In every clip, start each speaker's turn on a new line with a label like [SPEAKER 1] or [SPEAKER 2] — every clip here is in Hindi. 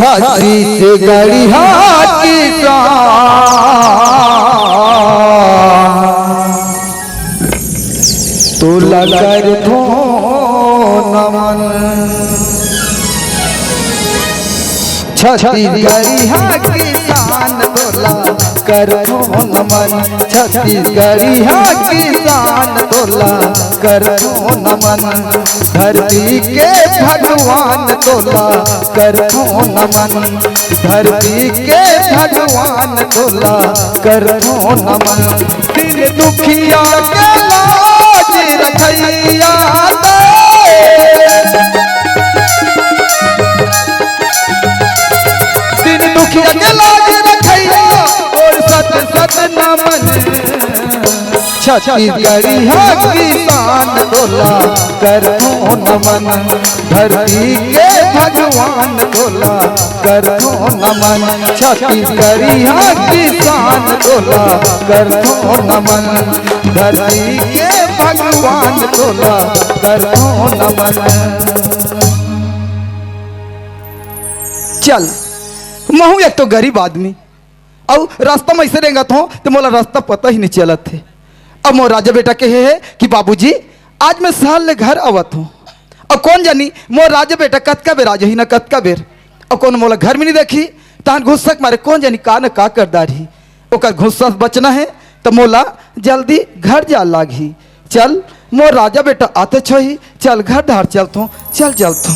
[SPEAKER 1] छाती से गड़िया तो लगर धो नमन। छत्तीसगढ़िया किसान तोला कर धो नमन। छत्तीसगढ़िया किसान तोला कर धो नमन। धरती के भगवान तोला कर धो नमन। धरती के भगवान तोला कर धो नमन। दिन दुखिया के लाज रखैया दिन दुखिया के लाज रखैया और सत सत नमन। छत्तीसगढ़िया किसान तोला कर धो नमन। धरती के भगवान तोला कर धो नमन। छत्तीसगढ़िया किसान तोला कर धो नमन। धरती के भगवान तोला कर धो नमन। चल महू एक तो गरीब आदमी और रास्ता में ऐसे रेंगत हो तो मोला रास्ता पता ही नहीं चलत थे। अब मोर राजा बेटा कहे है कि बाबूजी आज मैं साल ले घर आवत हूँ और कौन जानी मोर राजा बेटा कतका बेर आज ही ना कतका बेर और कौन मोला घर में नहीं देखी तहन घुस्सक मारे कौन जानी का न का कर दारी ओकर घुस्सा बचना है तो मोला जल्दी घर जा लागी। चल मोर राजा बेटा आते छही चल घर धार चलतो चल चलतो।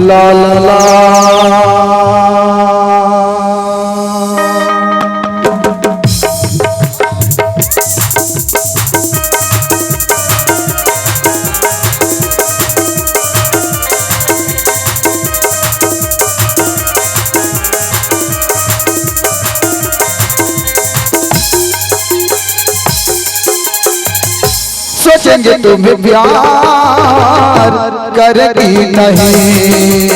[SPEAKER 1] ला ला ला सोचेंगे तुम्हें प्यार करेगी नहीं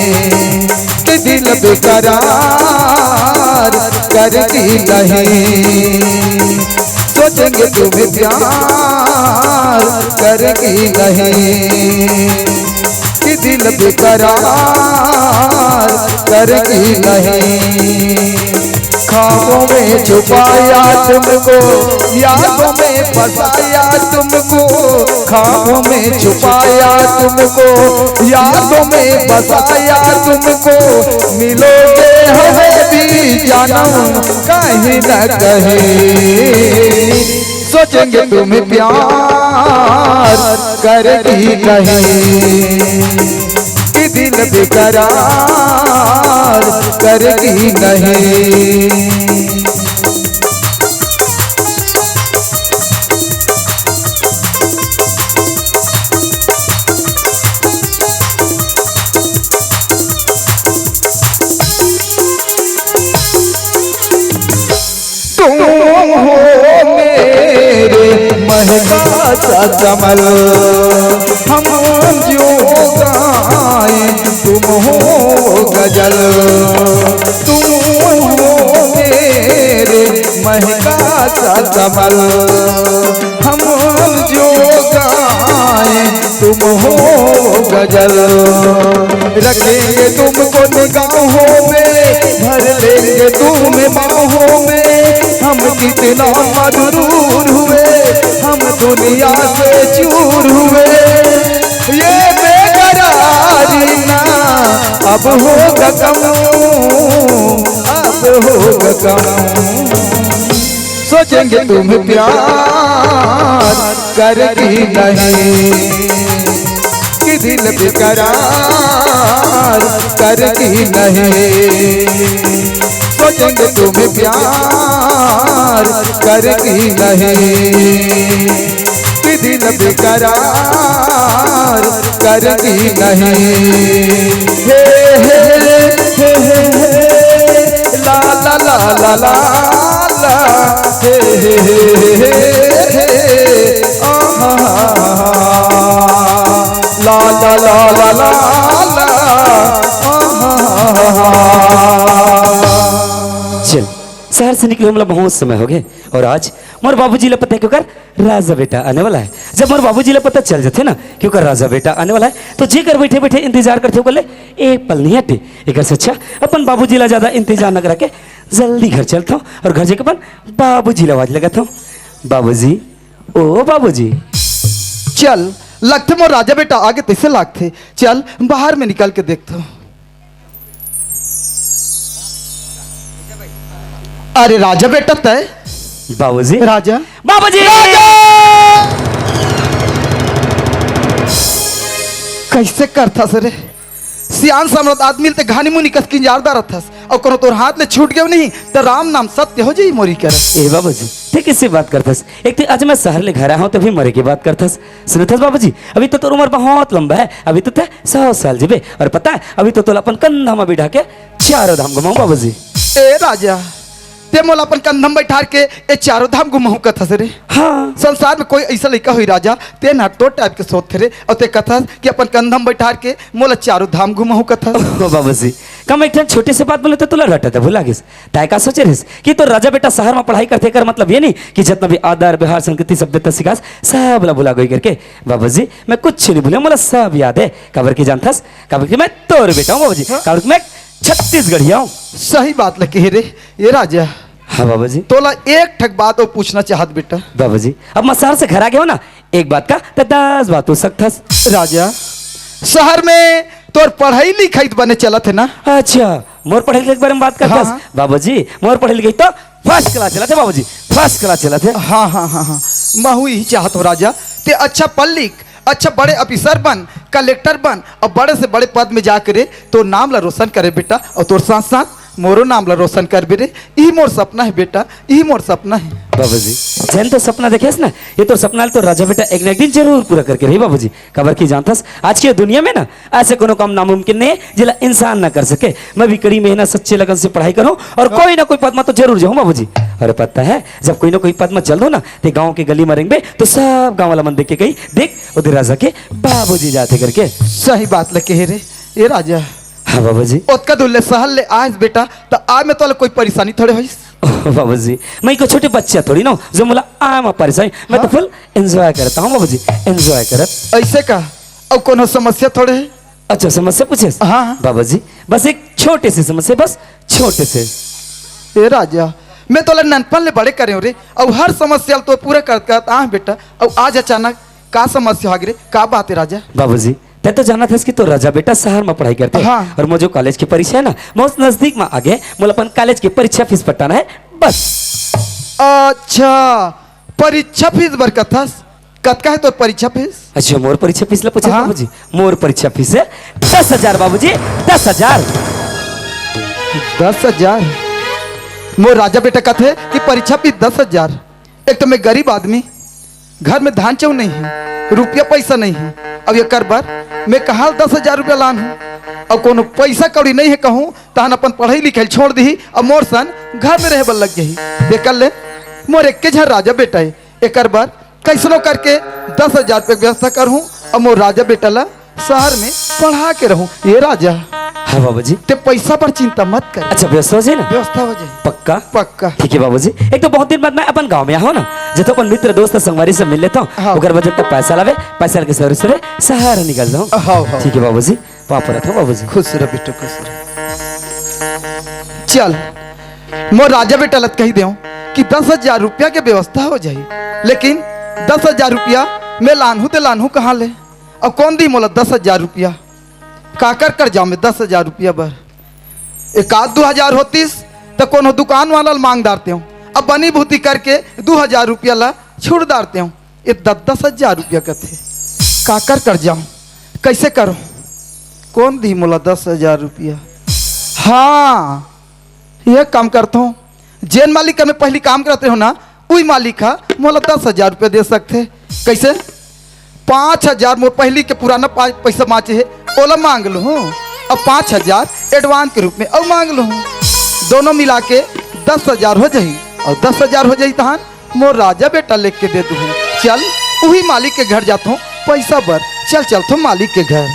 [SPEAKER 1] कि दिल बेकरार करेगी नहीं। सोचेंगे तुम्हें प्यार करेगी नहीं कि दिल बेकरार करेगी नहीं। ख्वाबों में छुपाया तुमको यादों में फंसाया तुमको। ख्वाबों में छुपाया तुमको यादों में फंसाया तुमको। मिलोगे हमें भी जानम कहीं न कहीं। सोचेंगे तुम्हें प्यार करेगी नहीं कि दिल बेकरार करेगी नहीं। तुम हो मेरे महका सा कमल हम जो गाए तुम हो गजल। तुम हो मेरे महका सा कमल हम जो गाए तुम हो गजल। रखेंगे तुमको निगाहों में भर लेंगे तुम्हें बाहों में। हम कितना मजबूर हुए हम दुनिया से चूर हुए। ये बेकरारी ना अब होगा कम अब होगा कम। सोचेंगे तुम्हें प्यार करेगी नहीं कि दिल बेकरार करके नहीं, सोचेंगे तुम्हें प्यार करके नहीं, दिल बेकरार करके नहीं। हे हे हे हे ला ला ला ला ला ला हे हे हे हे आहा ला ला ला ला ला
[SPEAKER 2] चल शहर से निकले मतलब बहुत समय हो गए और आज मोर बाबूजी ला पता है क्योंकि राजा बेटा आने वाला है। जब मोर बाबूजी ला पता चल जाते ना क्योंकि राजा बेटा आने वाला है तो जी कर बैठे बैठे इंतजार करते हो बोले एक पल नहीं हटे एक से अच्छा अपन बाबूजी ला ज्यादा इंतजार न करा के जल्दी घर चलता हूँ और घर जाके अपन बाबूजी ला आवाज लगाता हूँ, बाबूजी ओ बाबूजी।
[SPEAKER 1] चल लगते मोर राजा बेटा आगे तैसे लागते, चल बाहर में निकल के देखता हूँ। अरे राजा बेटा तय
[SPEAKER 2] बाबूजी
[SPEAKER 1] राजा
[SPEAKER 2] बाबूजी
[SPEAKER 1] कैसे करता सरे सियान सम्राट आदमी ते घानी मुनि कस की जारदार थस और कोनो तोर हाथ ले छूट गयो नहीं तो राम नाम सत्य हो जाई मोरी कर।
[SPEAKER 2] ए बाबूजी ते किससे बात करथस? एक तो आज मैं शहर ले घर आया हूँ तभी मरे की बात करथस। सुनथस बाबूजी अभी तो तोर उम्र बहुत लंबा है, अभी तो 100 साल जीबे और पता है अभी तो तोला अपन कंधा में बिठा के चारों धाम घुमाऊं बाबूजी।
[SPEAKER 1] ए राजा ते मोला अपन कंधम बैठार के ए चारों धाम घुमाऊं कथस रे।
[SPEAKER 2] हाँ
[SPEAKER 1] संसार में कोई ऐसा लड़का हुई राजा ते ना तो टाइप के सोच थे रे और ते कथस कि अपन कंधम बैठार के मोला चारों धाम घुमाऊं कथस।
[SPEAKER 2] ओ बाबूजी कम एक छोटे से बात बोले तो तुला रटा था भुला गिस ताय का सोचे रिस कि तो राजा बेटा शहर में पढ़ाई करते कर मतलब ये नहीं कि जितना भी आदर व्यवहार संस्कृति सभ्यता सिखास सब ला भुला गई करके। बाबूजी मैं कुछ नहीं भूले, मोला सब याद है। कबर की जानथस कबर की मैं तोर बेटा हूँ बाबूजी, कबर की मैं छत्तीसगढ़िया हूँ।
[SPEAKER 1] सही बात लगे रे ये राजा।
[SPEAKER 2] हाँ बाबूजी
[SPEAKER 1] तोला एक ठक बात और पूछना चाहत बेटा।
[SPEAKER 2] बाबूजी अब मैं शहर से घर आ गया हूँ ना एक बात का तो 10 बात हो सकता
[SPEAKER 1] राजा शहर में तोर पढ़ाई लिखाई बने चला थे ना।
[SPEAKER 2] अच्छा मोर पढ़े लिखे के बारे में बात करता
[SPEAKER 1] हाँ।
[SPEAKER 2] बाबूजी मोर पढ़े लिखे तो फर्स्ट क्लास चला थे बाबूजी, फर्स्ट क्लास चला थे।
[SPEAKER 1] हाँ हाँ हाँ हाँ मैं ही चाहत हो राजा ते अच्छा पढ़ लिख अच्छा बड़े ऑफिसर बन कलेक्टर बन और बड़े से बड़े पद में जा करे तो नाम ला रोशन करे बेटा और तोर साथ साथ मोरो नाम ला रोशन कर बेरे। यही मोर सपना है बेटा, यही मोर सपना है।
[SPEAKER 2] बाबूजी जैन तो सपना देखेस ना ये तो सपना तो राजा बेटा एक ना एक दिन जरूर पूरा करके रही बाबूजी। खबर की जानथस आज की दुनिया में ना ऐसे कोनो काम नामुमकिन नहीं है जिला इंसान ना कर सके। मैं भी कड़ी मेहनत सच्चे लगन से पढ़ाई करूं और कोई ना कोई पद में तो जरूर जाऊं बाबूजी। और पता है जब कोई ना कोई पद में चल दो ना तो गाँव के गली में रेंगे तो सब गाँव वाला मन देख के गई देख उधर राजा के बाबूजी जाते करके।
[SPEAKER 1] सही बात लगे रे ये राजा।
[SPEAKER 2] हाँ बाबूजी
[SPEAKER 1] ओतका दुल्ले सहल ले आज बेटा तो आज में तो कोई परेशानी थोड़े होइस।
[SPEAKER 2] बाबूजी मैं को छोटे बच्चा थोड़ी ना जो मोला आम परेशानी मैं तो फुल एंजॉय करता हूँ बाबूजी, एंजॉय करत
[SPEAKER 1] ऐसे का अब कोनो समस्या थोड़े है।
[SPEAKER 2] अच्छा समस्या पूछे?
[SPEAKER 1] हाँ
[SPEAKER 2] बाबूजी बस एक छोटे से समस्या, बस छोटे से।
[SPEAKER 1] ए राजा मैं तो ननपन ले बड़े करे रे और हर समस्या तो पूरा कर बेटा और आज अचानक का समस्या हो गई का बात है राजा?
[SPEAKER 2] बाबूजी तै तो जाना था कि तो राजा बेटा शहर में पढ़ाई करते
[SPEAKER 1] हाँ।
[SPEAKER 2] और मुझे कॉलेज की परीक्षा है ना बहुत नजदीक में आ गए मोला अपन कॉलेज की परीक्षा फीस पटाना है बस।
[SPEAKER 1] अच्छा परीक्षा फीस बरकथस कतका है तो परीक्षा फीस?
[SPEAKER 2] अच्छा मोर परीक्षा फीस ला पूछे
[SPEAKER 1] हाँ।
[SPEAKER 2] बाबूजी मोर परीक्षा फीस है 10,000 बाबूजी 10,000।
[SPEAKER 1] 10,000 मोर राजा बेटा कथे कि परीक्षा फीस 10,000। एक तो मैं गरीब आदमी घर में धान चाउ नहीं है रुपया पैसा नहीं है अब ये कर बार मैं कहा 10,000 रुपया लान हूँ और कोनो पैसा कौड़ी नहीं है कहूँ तहन अपन पढ़ाई लिखाई छोड़ दी और मोर सन घर में रहे बल लग गई देख ले मोर एक के झर राजा बेटा है एक बार कैसनो करके 10,000 रुपये व्यवस्था करूँ और मोर राजा बेटा ला शहर में पढ़ा के रहूँ। ये राजा
[SPEAKER 2] हाँ बाबूजी
[SPEAKER 1] ते पैसा पर चिंता मत कर।
[SPEAKER 2] अच्छा व्यवस्था हो जाए ना?
[SPEAKER 1] व्यवस्था हो जाए
[SPEAKER 2] पक्का
[SPEAKER 1] पक्का।
[SPEAKER 2] ठीक है बाबूजी। एक तो बहुत दिन बाद मैं अपन गांव में आया हूँ ना जब तो अपन मित्र दोस्त संगवारी से मिल लेता हूँ
[SPEAKER 1] हाँ।
[SPEAKER 2] अगर बजट तक पैसा लावे पैसा लेके सवेरे सवेरे शहर निकल जाऊँ।
[SPEAKER 1] हाँ, हाँ।
[SPEAKER 2] ठीक है बाबूजी वहाँ पर रहता हूँ बाबूजी।
[SPEAKER 1] खुश रह बेटा खुश रह। चल मोर राजा बेटा लत कही दे कि 10,000 रुपया के व्यवस्था हो जाए लेकिन 10,000 रुपया मैं लानहू तो लानहू कहाँ ले और कौन दी मोला 10,000 रुपया का कर जाऊँ मैं 10,000 रुपया बर 1-2 होतीस तो कोनो दुकान वाला मांग डालते हूँ अब बनी भूती करके 2,000 रुपया ला छुड़ डालते हूँ ये 10,000 रुपया का थे का कर जाऊँ कैसे करो? कौन दी मोला 10,000 रुपया? हाँ, यह काम करता हूँ। जेन मालिक का मैं पहली काम करते हो ना, वही मालिक का मोला 10,000 रुपया दे सकते। कैसे? 5,000 मोर पहली के पुराना पैसा माचे है, ओला मांग लो हूँ। अब 5,000 एडवांस के रूप में अब मांग लो हूँ। दोनों मिला के 10,000 हो जाही। और 10,000 हो जाही तहान मोर राजा बेटा लेके दे दूँ। चल वही मालिक के घर जाता हूँ पैसा बर। चल चल तो मालिक के घर।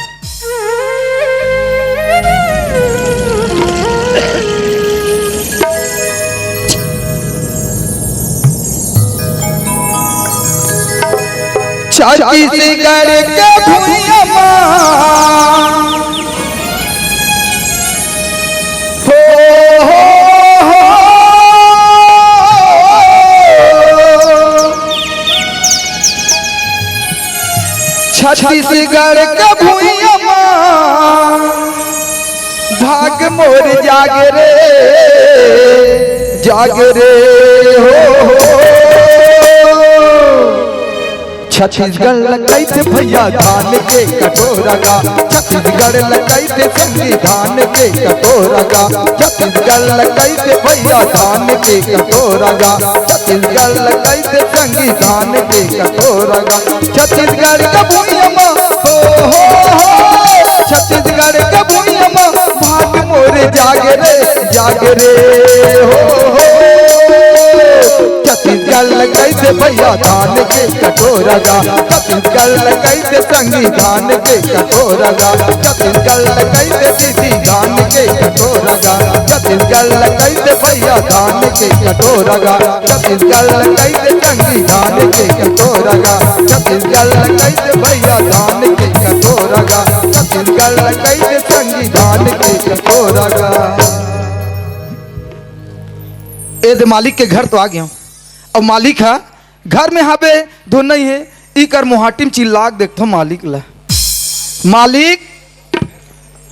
[SPEAKER 1] छत्तीसगढ़ के भुइयाँ छत्तीसगढ़ का भुइयाँ भाग मोर जागरे जागरे हो। छत्तीसगढ़ लगाई थे भैया धान के कटोरा गा। छत्तीसगढ़ लगाई थे संविधान के कटोरा गा। छत्तीसगढ़ लगाई थे भैया धान के कटोरा गा। छत्तीसगढ़ लगाई थे संविधान के कटोरा गा। छत्तीसगढ़ का भुइयाँ हो छत्तीसगढ़ का भुइयाँ भाग मोरे जागरे जागरे हो। छत्तीसगढ़ लगाई थे भैया धान के कटोरा गा। छत्तीसगढ़ लगाई थे संविधान के कटोरा गा। छत्तीसगढ़ लगाई थे दीदी धान के कटोरा गा। छत्तीसगढ़ लगाई थे भैया धान के कटोरा गा। छत्तीसगढ़ लगाई थे संविधान के कटोरा गा। छत्तीसगढ़ लगाई थे भैया धान के कटोरा गा। छत्तीसगढ़ लगाई थे संविधान के कटोरा गा। ए मालिक के घर तो आ गया हूँ। अब मालिक है घर में हाँ बे धुन नहीं है। ई कर मुहाटिम चिल्लाक देखो मालिक ला। मालिक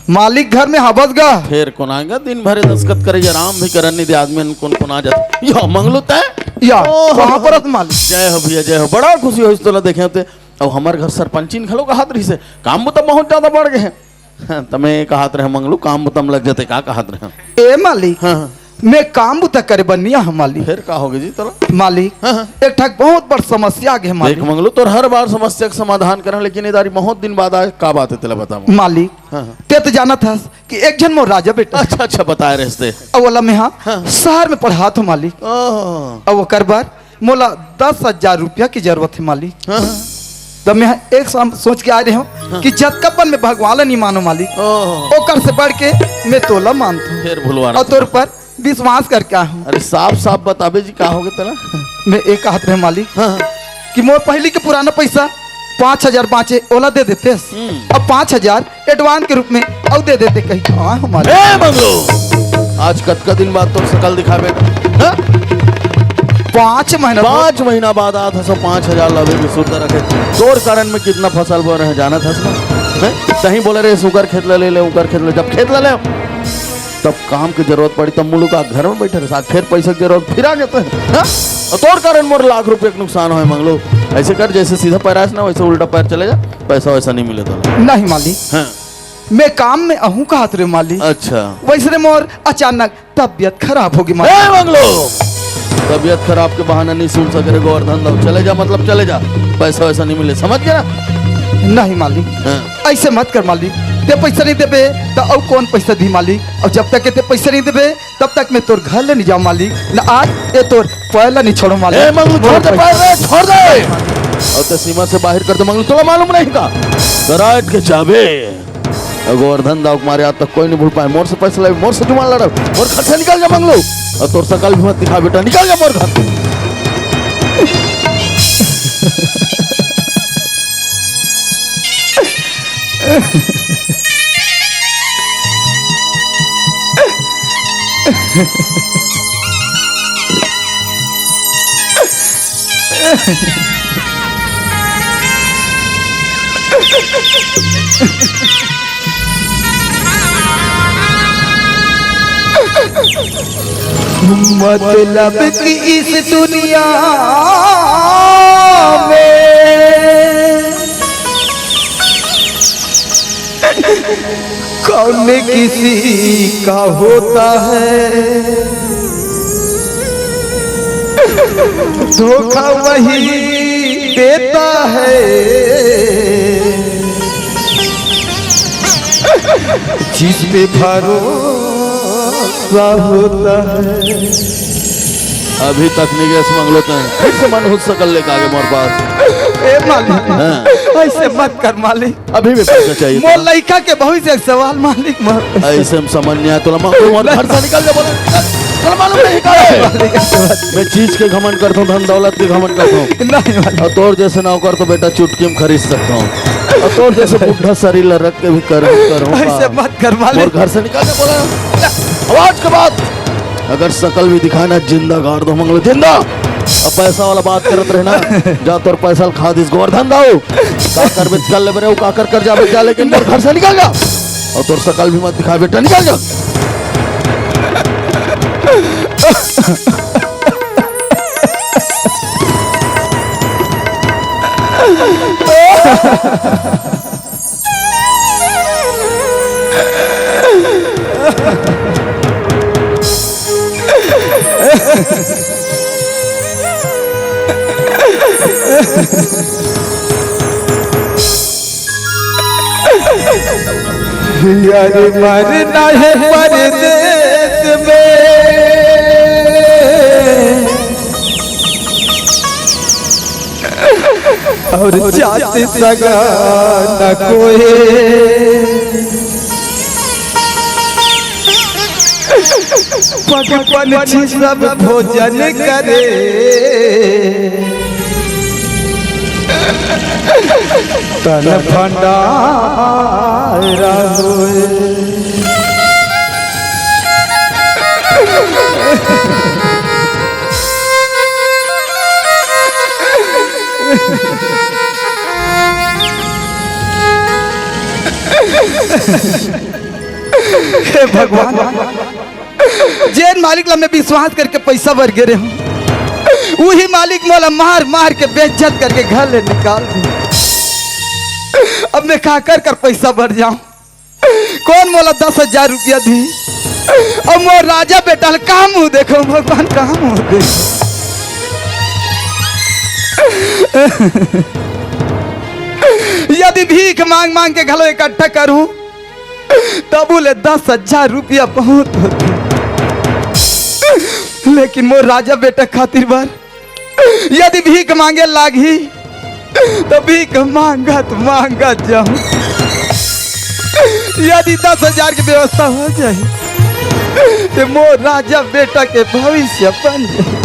[SPEAKER 1] मालिक घर में हबस गा।
[SPEAKER 3] फिर कौन आएगा? दिन भरे दस्खत करे आराम भी करनी दे आदमी कौन आ जाता। या मंगलू तय
[SPEAKER 1] या वहां पर मालिक।
[SPEAKER 3] जय हो भैया जय हो। बड़ा खुशी हो तो देखे होते। अब हमारे घर सरपंचीन खलो का हाथ रही से काम तो बहुत ज्यादा बढ़ गए हैं। तमें कहात रहे मंगलू काम तम लग जाते का कहात रहे?
[SPEAKER 1] ए मालिक
[SPEAKER 3] हाँ
[SPEAKER 1] मैं काम बुता करे बनिया हम मालिक।
[SPEAKER 3] फिर का होगे जी तला
[SPEAKER 1] मालिक
[SPEAKER 3] हाँ।
[SPEAKER 1] एक ठक बहुत बड़ समस्या आगे मालिक।
[SPEAKER 3] देख मंगलू तो हर बार समस्या का समाधान करें लेकिन इदारी बहुत दिन बाद आए का बात है तेला बता
[SPEAKER 1] मालिक।
[SPEAKER 3] हाँ।
[SPEAKER 1] ते तो जाना था कि एक जन मोर राजा बेटा।
[SPEAKER 3] अच्छा अच्छा बताए रहे
[SPEAKER 1] अवला में हाँ
[SPEAKER 3] हाँ।
[SPEAKER 1] शहर में पढ़ा था मालिक। अब वो कर बार मोला 10,000 रुपया की जरूरत है मालिक।
[SPEAKER 3] हाँ।
[SPEAKER 1] तब मैं एक सोच के आ रहे हूँ कि जतकपन में भगवान नहीं मानो मालिक ओकर से बढ़ के मैं तोला मानता हूँ।
[SPEAKER 3] फिर भूलवा
[SPEAKER 1] और तोर पर विश्वास करके आया हूँ।
[SPEAKER 3] अरे साफ साफ बताबे जी का होगे तेला?
[SPEAKER 1] मैं एक हाथ में मालिक
[SPEAKER 3] हाँ।
[SPEAKER 1] कि मोर पहली के पुराना पैसा 5,000 बाँचे ओला दे देते। अब 5,000 एडवांस के रूप में और दे देते कहीं कहाँ हमारे।
[SPEAKER 3] आज कतका दिन बाद तो शकल दिखावे हाँ?
[SPEAKER 1] 5 महीना
[SPEAKER 3] 5 महीना बाद आत हसो 5,000 लवे भी शुद्ध रखे। तोर कारण में कितना फसल बो रहे जाना था कहीं बोले रहे सुगर खेत ले ले उकर खेत ले। जब खेत ले तब काम की जरूरत पड़ी तब मुलुक घर में बैठे साथ फिर पैसे की जरूरत फिर आ गए हाँ? तोर कारण मोर लाख रुपए का नुकसान हो मंगलो। ऐसे कर जैसे सीधा पैर आस ना वैसे उल्टा पैर चले जा पैसा वैसा नहीं मिले तो
[SPEAKER 1] नहीं मालिक।
[SPEAKER 3] हाँ।
[SPEAKER 1] मैं काम में अहूँ का हाथ रे मालिक।
[SPEAKER 3] अच्छा
[SPEAKER 1] वैसे मोर अचानक तबियत खराब होगी मालिक।
[SPEAKER 3] मंगलो तबियत खराब के बहाना नहीं सुन सके रे गोवर्धन दाऊ चले जा मतलब चले जा पैसा वैसा नहीं मिले समझ गया ना?
[SPEAKER 1] नहीं मालिक
[SPEAKER 3] हाँ।
[SPEAKER 1] ऐसे मत कर मालिक। ते पैसा नहीं देबे तो और कौन पैसा दी मालिक। और जब तक ते पैसा नहीं देबे तब तक मैं तोर घर ले नहीं जाऊँ मालिक। न आज ये तोर पहला नहीं छोड़ो मालिक।
[SPEAKER 3] ए मंगलू छोड़ दे पैर रे छोड़ दे। और ते सीमा से बाहर कर दे मंगलू। तो मालूम नहीं का कराट के चाबे गोवर्धन दाऊ मारे आज तक कोई नहीं भूल पाए। मोर से पैसा ले मोर से जुमान लड़ा मोर घर से निकल जा मंगलू। और तोर सकल भी मत दिखा बेटा निकल जा मोर घर।
[SPEAKER 1] मतलब कि इस दुनिया में कौन किसी का होता है धोखा वही देता है, जिस पे भरोसा होता है।
[SPEAKER 3] अभी तक निगेश मंगलोते हैं, फिर से मन हुद सकल लेकर आगे मोर पास।
[SPEAKER 1] ए मालिक
[SPEAKER 3] हाँ।
[SPEAKER 1] ऐसे मत कर मालिक,
[SPEAKER 3] अभी भी पैसा चाहिए
[SPEAKER 1] मोर लड़का के बहुत से सवाल मालिक मत।
[SPEAKER 3] ऐसे में समन्या तो लम्बा घर से निकल जा बोले चल मालूम नहीं का है। मैं चीज के घमंड करता हूँ, धन दौलत के घमंड करता हूँ।
[SPEAKER 1] नहीं मालिक,
[SPEAKER 3] और तोर जैसे नौकर तो बेटा चुटकी में खरीद सकता हूँ, और तोर जैसे बुढ़ा शरीर रख के भी कर
[SPEAKER 1] ऐसे मत कर मालिक।
[SPEAKER 3] घर से निकल जा बोला आवाज के बाद अगर शकल भी दिखाना जिंदा गाड़ दो मंगल जिंदा। अब पैसा वाला बात करत रहना, जा तोर पैसा खा दिस गोवर्धन दाऊ का कर बेच कर ले बरे का कर जा बेच जा, लेकिन मोर घर से निकल जा और तोर शकल भी मत दिखा बेटा, निकल जा।
[SPEAKER 1] यार मरना है परदेश में, और जाते सगा न कोई, पकपन छी सब भोजन करे, तन भंडारा होए। हे भगवान, जेन मालिक ला मैं विश्वास करके पैसा भर गिरे हूँ, वही मालिक मोला मार मार के बेइज्जत करके घर ले निकाल दी। अब मैं खा कर पैसा भर जाऊं, कौन मोला 10,000 रुपया दी? अब मोर राजा बेटा कहाँ मुँह देखो भगवान, कहाँ मुँह देखो। यदि भीख मांग मांग के घलो इकट्ठा करूं तब बोले 10,000 रुपया बहुत होते, लेकिन मोर राजा बेटा खातिर बार यदि भीख मांगे लागी तो भीख मांगत मांगत जाऊं। यदि 10,000 की व्यवस्था हो जाए तो मोर राजा बेटा के भविष्य बन जाए।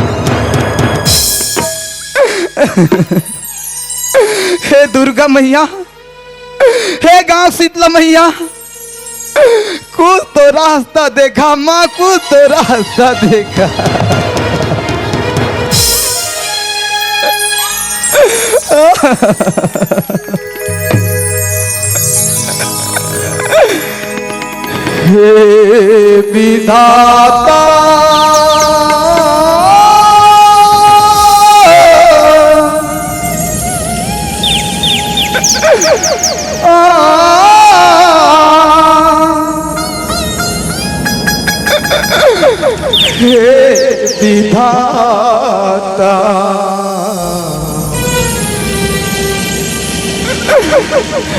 [SPEAKER 1] हे दुर्गा मैया, हे गांव शीतला मैया, कुछ तो रास्ता देखा माँ, कुछ तो रास्ता देखा। हे विधाता हे विधाता,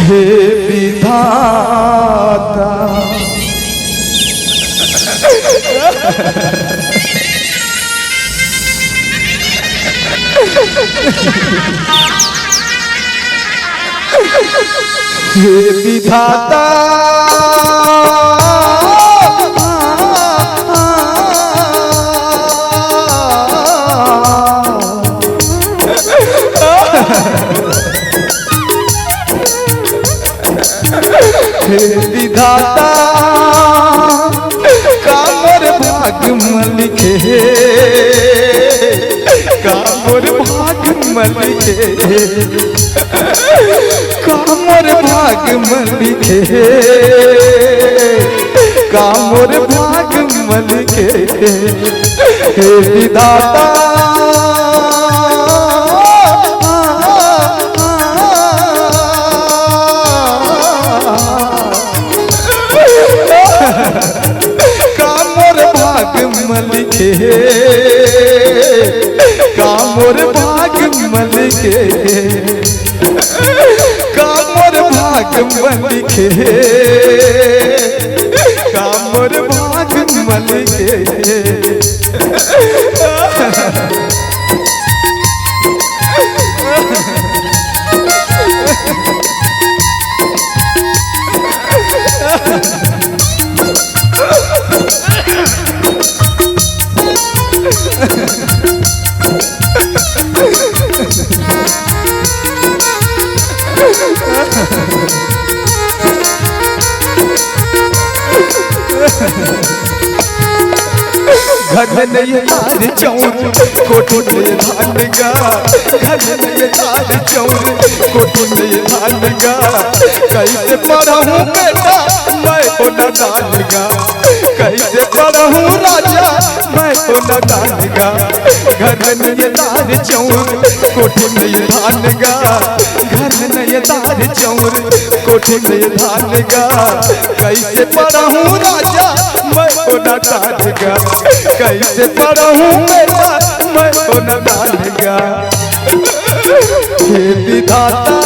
[SPEAKER 1] हे विधाता, हे विधाता, हे विधाता, कामर भाग मलिके, कामर भाग मलिके, कामर भाग मलिके, कामर भाग मलिके, हे विधाता, लिखे कामोर भाग मन लिखे कामोर भाग मन लिखे कामोर भाग मन लिखे घर में नहीं तार चौर कोठो में धान गा घर में नहीं तार चौर कोठो में धान गा कैसे पढ़ूं बेटा मैं हो न दान गा कैसे पढ़ूं राजा मैं हो न दान गा घर में नहीं तार चौर कोठो में धान गा घर में नहीं तार चौर कोठो में धान गा कैसे पढ़ूं राजा मैं हो न दान गा कैसे पढ़ूं बेटा मैं हो न दानेगा हे विधाता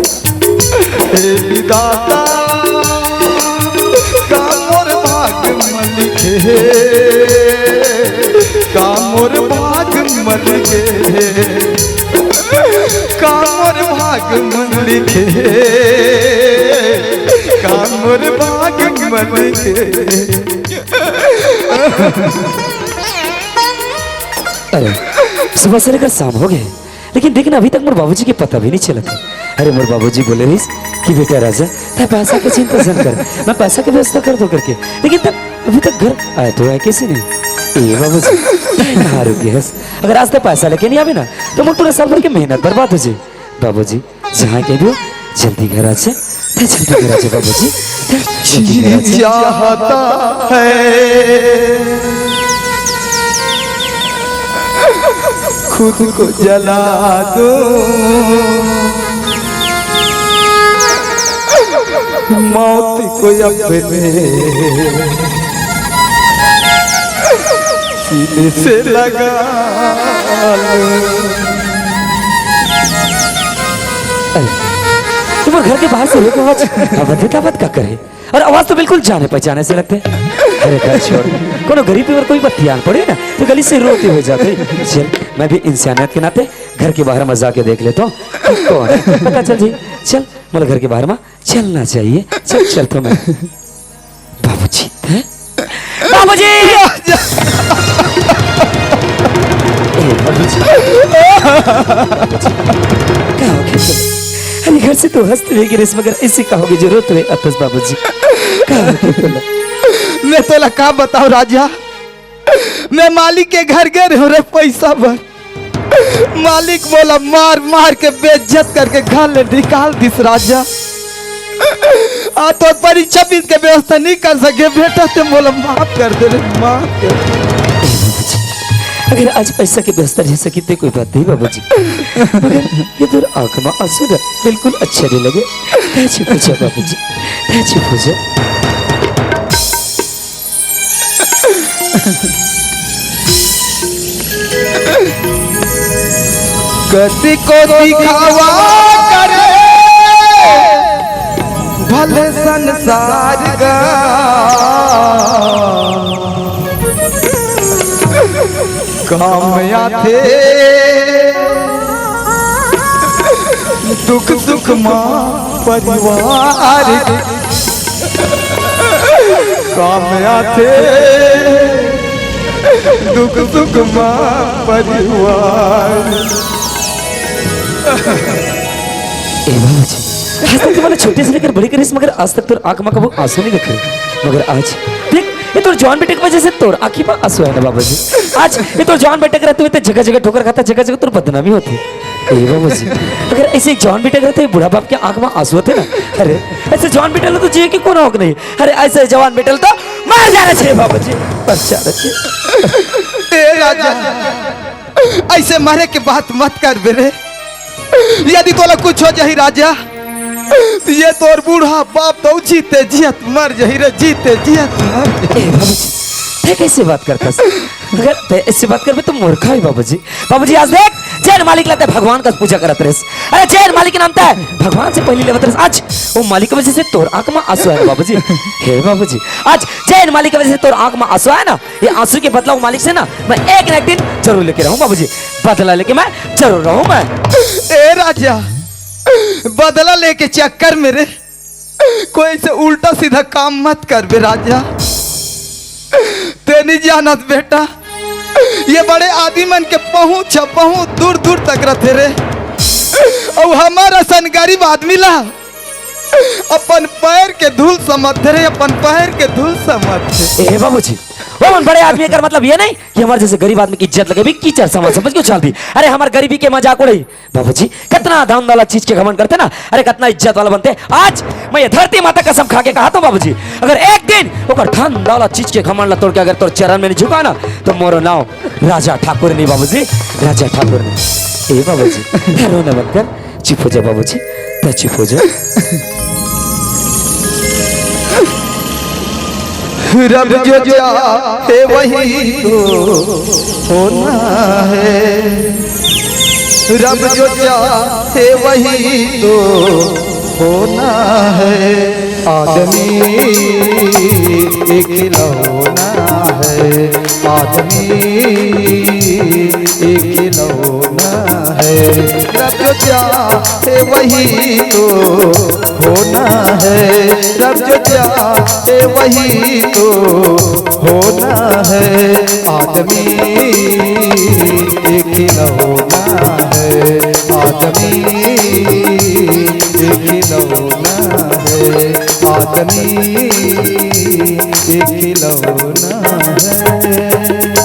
[SPEAKER 1] हे विधाता कामोर भाग मन लिखे कामोर भाग मन लिखे कामोर भाग मन लिखे कामोर भाग मन लिखे
[SPEAKER 2] अरे सुबह से लेकर शाम हो गए लेकिन देखना अभी तक मोर बाबूजी के पता भी नहीं चला था। अरे मोर बाबूजी बोले रही कि बेटा राजा तय पैसा की चिंता न कर मैं पैसा की व्यवस्था कर दो करके लेकिन तब अभी तक घर आए तो आए कैसे नहीं ये बाबूजी कहाँ रुक गए अगर आज तक पैसा लेके नहीं आवे ना तो मोर पूरा साल भर की मेहनत बर्बाद हो जाए बाबूजी जहाँ कह दो जल्दी घर आ जाए जल्दी घर आ जाए बाबूजी जल्दी घर आ जाए।
[SPEAKER 1] चाहता है खुद को जला दो मौत को अपने सीने से लगा
[SPEAKER 2] तुम घर के बाहर से लोग आवाज का करे और आवाज तो बिल्कुल जाने पहचाने से लगते अरे घर छोड़ कोनो गरीब पर कोई बात ध्यान पड़े ना तो गली से रोते हुए जाते चल मैं भी इंसानियत के नाते घर के बाहर मजा के देख लेता हूँ कौन है पता चल जी चल मतलब घर के बाहर में चलना चाहिए चल चल तो मैं बाबूजी है बाबूजी क्या हो गया अरे घर से तो हंसते हुए गिरे मगर ऐसे कहोगे जो रोते हुए अतस बाबूजी क्या हो गया
[SPEAKER 1] मैं तो लगा बताओ राजा मैं मालिक के घर गए रहे रे पैसा भर मालिक बोला मार मार के बेइज्जत करके घर ले निकाल दिस राजा आ तो परीक्षा भी के व्यवस्था नहीं कर सके बेटा ते बोला माफ कर दे रे माफ कर
[SPEAKER 2] अगर आज पैसा की व्यवस्था रह सकी तो कोई बात नहीं बाबूजी मगर ये दूर आंख में आंसू बिल्कुल अच्छे नहीं लगे कैसे पूछा बाबूजी कैसे पूछा
[SPEAKER 1] कति को दिखावा करे भले संसार का काम आते दुख सुख माँ परिवार काम आते दुख सुख माँ परिवार
[SPEAKER 2] आज तक तुम्हारे छोटे से लेकर बड़े करीस मगर आज तक तो आंख में कबू आंसू नहीं दिखे मगर आज देख ये तो जवान बेटे की वजह से तोड़ आंखी में आंसू है ना बाबा जी आज ये तो जवान बेटे रहते हुए जगह जगह ठोकर खाता जगह जगह तो बदनामी होती बाबा जी अगर ऐसे जवान बेटे रहते बुढ़ा बाप के आंख में आंसू होते ना अरे ऐसे जवान बेटे तो जिए कि कौन होक नहीं अरे ऐसे जवान बेटे तो मार जाना चाहिए बाबा जी बस जाना चाहिए
[SPEAKER 1] राजा ऐसे मारे के बात मत कर बेरे यदि तोला कुछ हो जाही राजा तो ये तोर बूढ़ा बाप तो जीते जियत मर जाही रे, जीते जियत मर जाही।
[SPEAKER 2] ए बाबूजी ते कैसे बात करता अगर ते ऐसे बात कर तो मूर्खा ही बाबूजी। बाबूजी आज देख जैन मालिक लगता है भगवान का पूजा करत रहे। अरे जैन मालिक के नाम था भगवान से पहले लेवत रहे। आज वो मालिक की वजह से तोर आंख में आंसू है बाबूजी। हे बाबूजी आज जैन मालिक की वजह से तोर आंख में आंसू है ना, ये आंसू के बदला वो मालिक से ना मैं एक न एक दिन जरूर लेके रहूं बाबूजी, बदला लेके मैं जरूर रहूं मैं।
[SPEAKER 1] ए राजा बदला लेके चक्कर मेरे कोई से उल्टा सीधा काम मत कर बे राजा। तेनी जानत बेटा ये बड़े आदमी मन के पहुंच बहुत दूर दूर तक रहते रे, और हमारा सन गरीब आदमी ला अपन पैर के धूल समझते रे, अपन पैर के धूल समझते।
[SPEAKER 2] ए बाबूजी वो मन बड़े आदमी कर मतलब ये नहीं कि हमारे जैसे गरीब आदमी की इज्जत लगे भी कीचड़ समझ समझ क्यों चल दी। अरे हमारे गरीबी के मजाक उड़ाई बाबूजी, कितना दाम वाला चीज के घमंड करते ना, अरे कितना इज्जत वाला बनते। आज मैं ये धरती माता कसम खा के कहा था बाबूजी, अगर एक दिन वो ठंड वाला चीज के घमंड तोड़ के अगर तोर चरण में नहीं झुका ना तो मोरो नाव राजा ठाकुर नहीं बाबूजी, राजा ठाकुर नहीं। ए बाबूजी रोना मत कर, चुप हो जा बाबूजी, तो चुप हो जा।
[SPEAKER 1] रब जो चाहे वही तो होना है, रब जो चाहे वही तो होना है। आदमी एक खिलौना है, आदमी एक खिलौना है। रब जो चाहे वही तो होना है, रब जो चाहे वही तो होना है। आदमी एक खिलौना है, आदमी एक खिलौना है, आदमी एक खिलौना है।